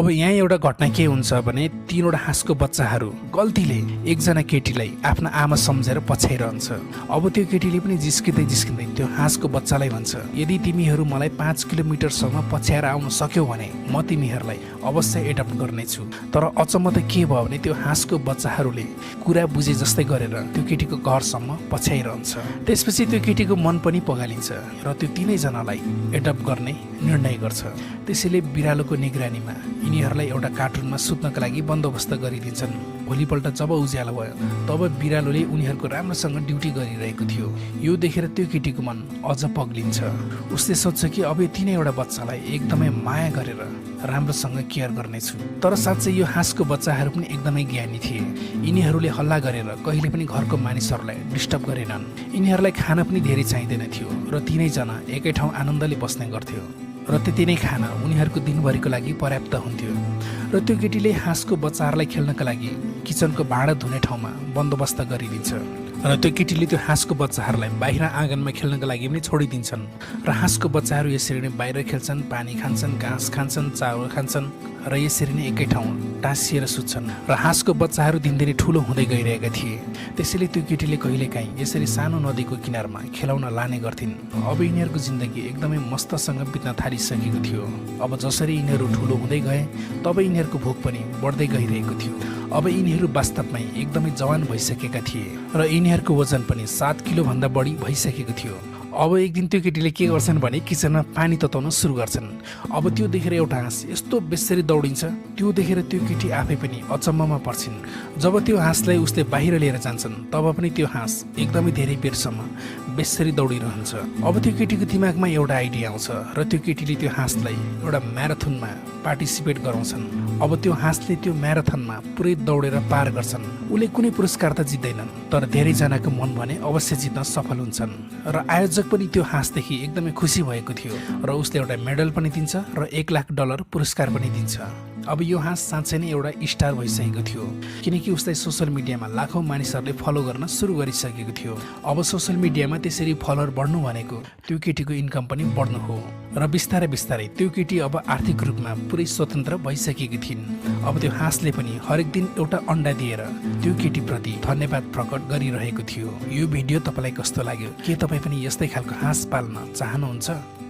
अब यहाँ एउटा घटना के हुन्छ भने तीनवटा हाँसको बच्चाहरू गल्तीले एकजना केटीलाई आफ्ना आमा सम्झेर पछ्याइरहन्छ। अब त्यो केटीले पनि जिस्किँदै जिस्किँदै त्यो हाँसको बच्चालाई भन्छ, यदि तिमीहरू मलाई 5 किलोमिटरसम्म पछ्याएर आउन सक्यौ भने म तिमीहरूलाई अवश्य एडप्ट गर्नेछु। तर अचम्म त के भयो भने त्यो हाँसको बच्चाहरूले कुरा बुझे जस्तै गरेर त्यो केटीको घरसम्म पछ्याइरहन्छ। त्यसपछि त्यो केटीको मन पनि पगालिन्छ र त्यो तीनैजनालाई एडप्ट गर्ने निर्णय गर्छ। त्यसैले बिरालोको निगरानीमा यिनीहरूलाई एउटा कार्टुनमा सुत्नका लागि बन्दोबस्त गरिदिन्छन्। भोलिपल्ट जब उज्यालो भयो तब बिरालोले उनीहरूको राम्रोसँग ड्युटी गरिरहेको थियो। यो देखेर त्यो केटीको मन अझ पग्लिन्छ। उसले सोच्छ कि अब यो तीनैवटा बच्चालाई एकदमै माया गरेर राम्रोसँग केयर गर्नेछु। तर साँच्चै यो हाँसको बच्चाहरू पनि एकदमै ज्ञानी थिए। यिनीहरूले हल्ला गरेर कहिले पनि घरको मानिसहरूलाई डिस्टर्ब गरेनन्। यिनीहरूलाई खान पनि धेरै चाहिँदैन थियो र तीनैजना एकै ठाउँ आनन्दले बस्ने गर्थ्यो र त्यति नै खाना उनीहरूको दिनभरिको लागि पर्याप्त हुन्थ्यो। र त्यो केटीले हाँसको बच्चाहरूलाई खेल्नका लागि किचनको भाँडा धुने ठाउँमा बन्दोबस्त गरिदिन्छ र त्यो केटीले त्यो हाँसको बच्चाहरूलाई बाहिर आँगनमा खेल्नका लागि पनि छोडिदिन्छन् र हाँसको बच्चाहरू यसरी नै बाहिर खेल्छन्, पानी खान्छन्, घाँस खान्छन्, चाउल खान्छन् र यसरी नै एकै ठाउँ टाँसिएर सुत्छन्। र हाँसको बच्चाहरू दिनदिनै ठुलो हुँदै गइरहेका थिए। त्यसैले त्यो केटीले कहिलेकाहीँ यसरी सानो नदीको किनारमा खेलाउन लाने गर्थिन्। अब यिनीहरूको जिन्दगी एकदमै मस्तसँग बित्न थालिसकेको थियो। अब जसरी यिनीहरू ठुलो हुँदै गए तब यिनीहरूको भोक पनि बढ्दै गइरहेको थियो। अब यिनीहरू वास्तवमै एकदमै जवान भइसकेका थिए र यिनीहरूको वजन पनि 7 किलो भन्दा बढी भइसकेको थियो। अब एक दिन त्यो केटीले के गर्छन् भने किचनमा पानी तताउन सुरु गर्छन्। अब त्यो देखेर एउटा हाँस यस्तो बेसरी दौडिन्छ, त्यो देखेर त्यो केटी आफै पनि अचम्ममा पर्छिन्। जब त्यो हाँसलाई उसले बाहिर लिएर जान्छन् तब पनि त्यो हाँस एकदमै धेरै बेरसम्म बेसरी दौडिरहन्छ। अब त्यो केटीको दिमागमा एउटा आइडिया आउँछ र त्यो केटीले त्यो हाँसलाई एउटा म्याराथनमा पार्टिसिपेट गराउँछन्। अब त्यो हाँसले त्यो म्याराथनमा पुरै दौडेर पार गर्छन्। उसले कुनै पुरस्कार त जित्दैनन् तर धेरैजनाको मन भने अवश्य जित्न सफल हुन्छन्। र आयोजक पनि त्यो हाँसदेखि एकदमै खुसी भएको थियो र उसले एउटा मेडल पनि दिन्छ र $1,00,000 पुरस्कार पनि दिन्छ। अब यो हाँस साँच्चै नै एउटा स्टार भइसकेको थियो किनकि उसलाई सोसल मिडियामा लाखौँ मानिसहरूले फलो गर्न सुरु गरिसकेको थियो। अब सोसल मिडियामा त्यसरी फलोअर बढ्नु भनेको त्यो केटीको इन्कम पनि बढ्नु हो र बिस्तारै बिस्तारै त्यो केटी अब आर्थिक रूपमा पुरै स्वतन्त्र भइसकेकी थिइन्। अब त्यो हाँसले पनि हरेक दिन एउटा अन्डा दिएर त्यो केटीप्रति धन्यवाद प्रकट गरिरहेको थियो। यो भिडियो तपाईँलाई कस्तो लाग्यो? के तपाईँ पनि यस्तै खालको हाँस पाल्न चाहनुहुन्छ?